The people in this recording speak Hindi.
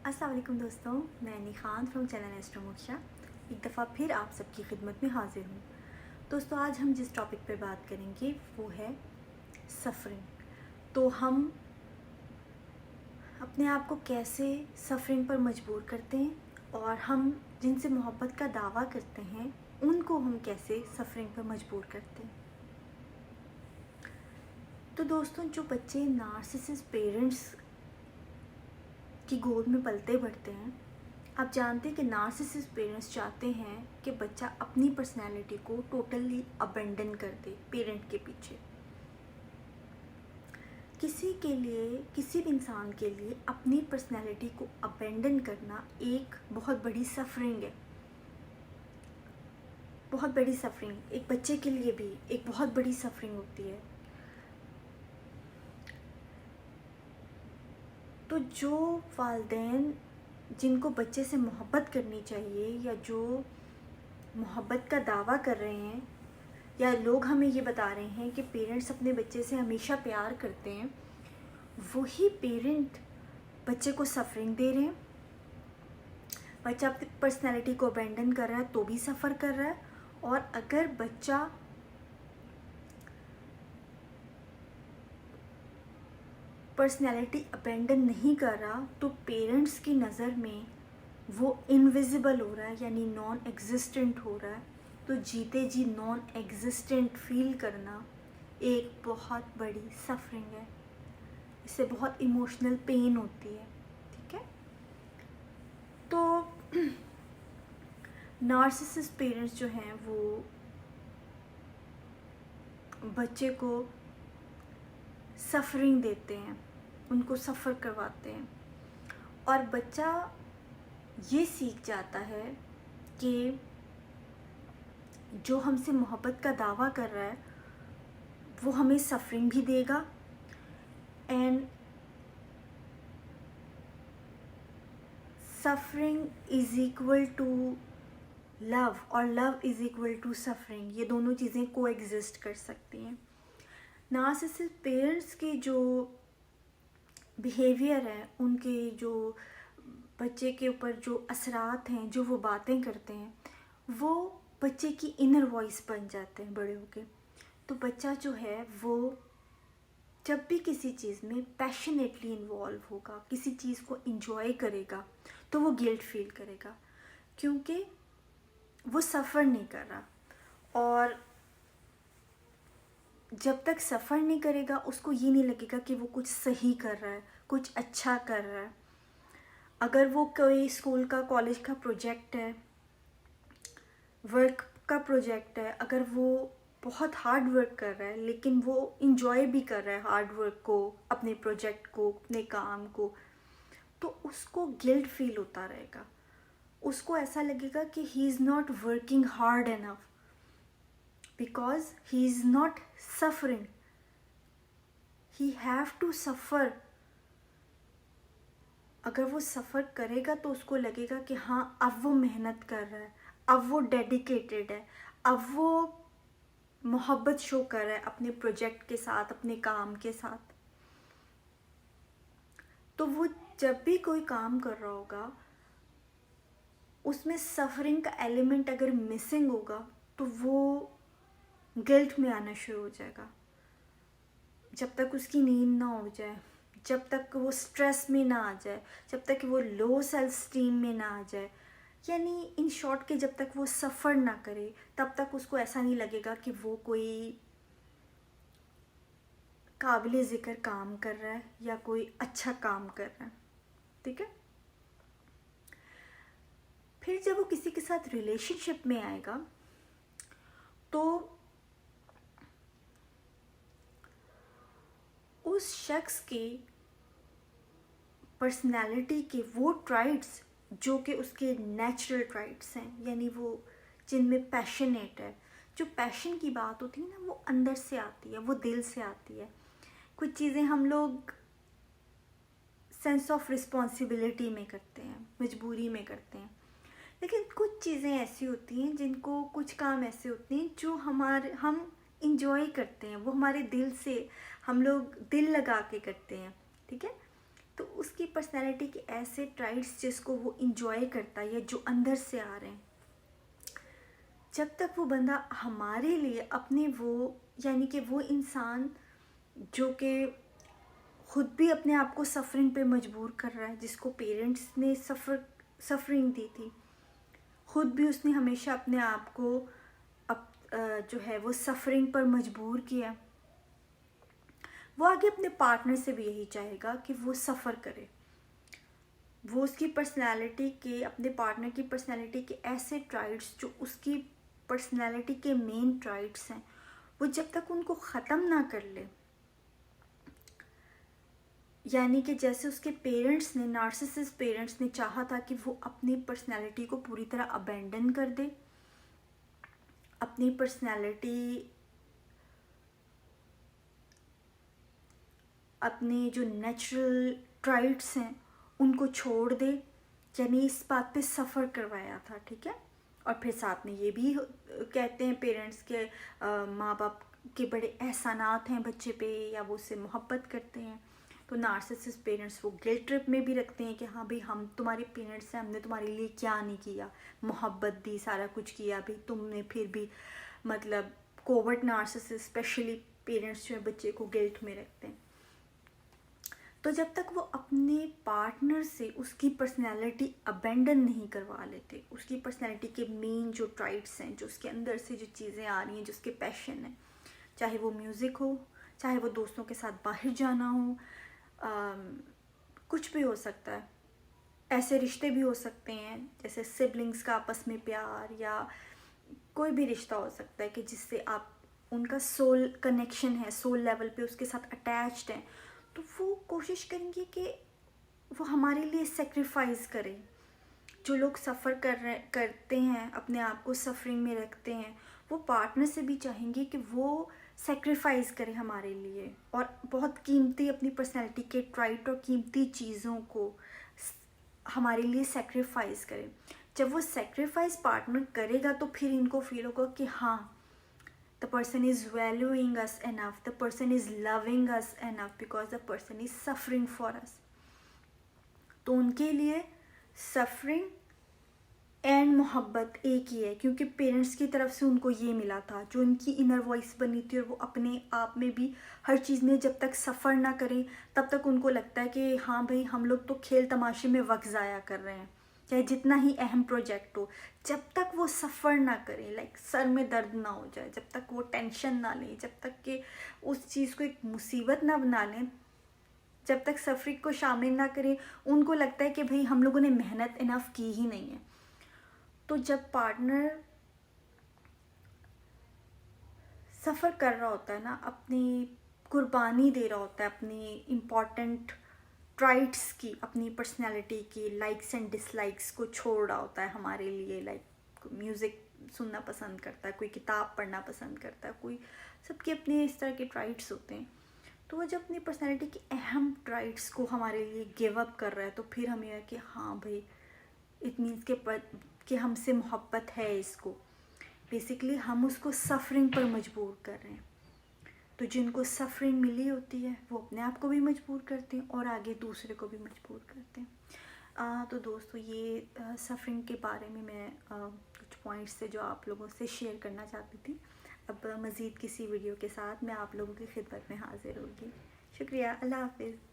अस्सलाम वालेकुम दोस्तों, मैं निखान फ्रॉम चैनल एस्ट्रो मोक्षा एक दफ़ा फिर आप सबकी खिदमत में हाजिर हूँ। दोस्तों, आज हम जिस टॉपिक पर बात करेंगे वो है सफ़रिंग। तो हम अपने आप को कैसे सफ़रिंग पर मजबूर करते हैं और हम जिनसे मोहब्बत का दावा करते हैं उनको हम कैसे सफ़रिंग पर मजबूर करते हैं। तो दोस्तों, जो बच्चे नार्सिसिस्ट पेरेंट्स की गोद में पलते बढ़ते हैं, आप जानते हैं कि नार्सिसिस्ट पेरेंट्स चाहते हैं कि बच्चा अपनी पर्सनैलिटी को टोटली अबेंडन कर दे पेरेंट के पीछे। किसी भी इंसान के लिए अपनी पर्सनैलिटी को अबेंडन करना एक बहुत बड़ी सफरिंग है। बहुत बड़ी सफरिंग एक बच्चे के लिए भी एक बहुत बड़ी सफरिंग होती है। तो जो वालिदैन जिनको बच्चे से मोहब्बत करनी चाहिए या जो मोहब्बत का दावा कर रहे हैं या लोग हमें ये बता रहे हैं कि पेरेंट्स अपने बच्चे से हमेशा प्यार करते हैं, वही पेरेंट बच्चे को सफरिंग दे रहे हैं। बच्चा अपनी पर्सनैलिटी को अबेंडन कर रहा है तो भी सफ़र कर रहा है, और अगर बच्चा पर्सनैलिटी अबेंडन नहीं कर रहा तो पेरेंट्स की नज़र में वो इनविजिबल हो रहा है, यानी नॉन एग्जिस्टेंट हो रहा है। तो जीते जी नॉन एग्जिस्टेंट फील करना एक बहुत बड़ी सफरिंग है। इससे बहुत इमोशनल पेन होती है। ठीक है, तो नार्सिसिस्ट पेरेंट्स जो हैं वो बच्चे को सफरिंग देते हैं, उनको सफ़र करवाते हैं, और बच्चा ये सीख जाता है कि जो हमसे मोहब्बत का दावा कर रहा है वो हमें सफरिंग भी देगा, and suffering is equal to love और love is equal to suffering. ये दोनों चीज़ें को एग्जिस्ट कर सकती हैं। नार्सिसिस्ट पेरेंट्स के जो बिहेवियर है, उनके जो बच्चे के ऊपर जो असरात हैं, जो वो बातें करते हैं, वो बच्चे की इनर वॉइस बन जाते हैं बड़े होके। तो बच्चा जो है वो जब भी किसी चीज़ में पैशनेटली इन्वॉल्व होगा, किसी चीज़ को इंजॉय करेगा, तो वो गिल्ट फील करेगा क्योंकि वो सफ़र नहीं कर रहा। और जब तक सफ़र नहीं करेगा उसको ये नहीं लगेगा कि वो कुछ सही कर रहा है, कुछ अच्छा कर रहा है। अगर वो कोई स्कूल का, कॉलेज का प्रोजेक्ट है, वर्क का प्रोजेक्ट है, अगर वो बहुत हार्ड वर्क कर रहा है लेकिन वो इंजॉय भी कर रहा है हार्ड वर्क को, अपने प्रोजेक्ट को, अपने काम को, तो उसको गिल्ट फील होता रहेगा। उसको ऐसा लगेगा कि he is not working hard enough because he is not suffering, he have to suffer। अगर वो सफ़र करेगा तो उसको लगेगा कि हाँ, अब वो मेहनत कर रहा है, अब वो डेडिकेटेड है, अब वो मोहब्बत शो कर रहा है अपने प्रोजेक्ट के साथ, अपने काम के साथ। तो वो जब भी कोई काम कर रहा होगा उसमें सफरिंग का एलिमेंट अगर मिसिंग होगा तो वो गिल्ट में आना शुरू हो जाएगा। जब तक उसकी नींद ना हो जाए, जब तक वो स्ट्रेस में ना आ जाए, जब तक वो लो सेल्फ स्टीम में ना आ जाए, यानी इन शॉर्ट के जब तक वो सफ़र ना करे तब तक उसको ऐसा नहीं लगेगा कि वो कोई काबिल ज़िक्र काम कर रहा है या कोई अच्छा काम कर रहा है। ठीक है, फिर जब वो किसी के साथ रिलेशनशिप में आएगा तो उस शख्स की पर्सनालिटी के वो ट्राइट्स जो कि उसके नेचुरल ट्राइट्स हैं, यानी वो जिनमें पैशनेट है, जो पैशन की बात होती है ना, वो अंदर से आती है, वो दिल से आती है। कुछ चीज़ें हम लोग सेंस ऑफ रिस्पॉन्सिबिलिटी में करते हैं, मजबूरी में करते हैं, लेकिन कुछ चीज़ें ऐसी होती हैं जिनको, कुछ काम ऐसे होते हैं जो हम इंजॉय करते हैं, वो हमारे दिल से, हम लोग दिल लगा के करते हैं। ठीक है, तो उसकी पर्सनैलिटी के ऐसे ट्राइट्स जिसको वो इंजॉय करता है या जो अंदर से आ रहे हैं, जब तक वो बंदा हमारे लिए अपने वो यानी कि वो इंसान जो कि खुद भी अपने आप को सफरिंग पे मजबूर कर रहा है, जिसको पेरेंट्स ने सफरिंग दी थी, खुद भी उसने हमेशा अपने आप को जो है वो सफरिंग पर मजबूर किया, वो आगे अपने पार्टनर से भी यही चाहेगा कि वो सफ़र करे। वो उसकी पर्सनैलिटी के, अपने पार्टनर की पर्सनैलिटी के ऐसे ट्राइट्स जो उसकी पर्सनैलिटी के मेन ट्राइट्स हैं, वो जब तक उनको ख़त्म ना कर ले, यानी कि जैसे उसके पेरेंट्स ने, नार्सिसिस्ट पेरेंट्स ने चाहा था कि वो अपनी पर्सनैलिटी को पूरी तरह अबेंडन कर दे, अपनी पर्सनैलिटी, अपने जो नेचुरल ट्राइट्स हैं उनको छोड़ दे, यानी इस बात पे सफ़र करवाया था, ठीक है। और फिर साथ में ये भी कहते हैं पेरेंट्स के माँ बाप के बड़े एहसानात हैं बच्चे पे, या वो उससे मोहब्बत करते हैं। तो नार्सिसिस्ट पेरेंट्स वो गिल्ट ट्रिप में भी रखते हैं कि हाँ भाई हम तुम्हारे पेरेंट्स हैं, हमने तुम्हारे लिए क्या नहीं किया, मोहब्बत दी, सारा कुछ किया, भी तुमने फिर भी मतलब कोवर्ट नार्सिसिस्ट स्पेशली पेरेंट्स जो है बच्चे को गिल्ट में रखते हैं। तो जब तक वो अपने पार्टनर से उसकी पर्सनैलिटी अबेंडन नहीं करवा लेते, उसकी पर्सनैलिटी के मेन जो ट्राइट्स हैं, जो उसके अंदर से जो चीज़ें आ रही हैं, जो उसके पैशन है, चाहे वो म्यूज़िक हो, चाहे वो दोस्तों के साथ बाहर जाना हो, कुछ भी हो सकता है। ऐसे रिश्ते भी हो सकते हैं जैसे सिबलिंग्स का आपस में प्यार, या कोई भी रिश्ता हो सकता है कि जिससे आप, उनका सोल कनेक्शन है, सोल लेवल पे उसके साथ अटैच्ड हैं, तो वो कोशिश करेंगे कि वो हमारे लिए सेक्रीफाइस करें। जो लोग सफ़र करते हैं, अपने आप को सफरिंग में रखते हैं, वो पार्टनर से भी चाहेंगे कि वो सेक्रीफाइस करे हमारे लिए, और बहुत कीमती अपनी पर्सनैलिटी के ट्राइट और कीमती चीज़ों को हमारे लिए सेक्रीफाइस करे। जब वो सेक्रीफाइस पार्टनर करेगा तो फिर इनको फील होगा कि हाँ, the person is valuing us enough, the person is loving us enough because the person is suffering for us. तो उनके लिए सफरिंग एंड मोहब्बत एक ही है, क्योंकि पेरेंट्स की तरफ से उनको ये मिला था, जो उनकी इनर वॉइस बनी थी, और वो अपने आप में भी हर चीज़ में जब तक सफ़र ना करें तब तक उनको लगता है कि हाँ भाई हम लोग तो खेल तमाशे में वक्त ज़ाया कर रहे हैं, चाहे जितना ही अहम प्रोजेक्ट हो, जब तक वो सफ़र ना करें, लाइक सर में दर्द ना हो जाए, जब तक वो टेंशन ना लें, जब तक कि उस चीज़ को एक मुसीबत ना बना लें, जब तक सफरिंग को शामिल ना करें, उनको लगता है कि भाई हम लोगों ने मेहनत इनफ की ही नहीं है। तो जब पार्टनर सफ़र कर रहा होता है ना, अपनी कुर्बानी दे रहा होता है अपनी इम्पॉर्टेंट ट्राइट्स की, अपनी पर्सनैलिटी की, लाइक्स एंड डिसलाइक्स को छोड़ रहा होता है हमारे लिए, लाइक म्यूज़िक सुनना पसंद करता है, कोई किताब पढ़ना पसंद करता है, कोई, सबके अपने इस तरह के ट्राइट्स होते हैं। तो वो जब अपनी पर्सनैलिटी की अहम ट्राइट्स को हमारे लिए गिव अप कर रहा है, तो फिर हमें है कि हाँ भाई, इट मीन्स कि हमसे मोहब्बत है इसको, बेसिकली हम उसको सफरिंग पर मजबूर कर रहे हैं। तो जिनको सफरिंग मिली होती है वो अपने आप को भी मजबूर करते हैं और आगे दूसरे को भी मजबूर करते हैं। तो दोस्तों, ये सफरिंग के बारे में मैं कुछ पॉइंट्स थे जो आप लोगों से शेयर करना चाहती थी। अब मज़ीद किसी वीडियो के साथ मैं आप लोगों की खिदमत में हाजिर होगी। शुक्रिया, अल्लाह हाफिज़।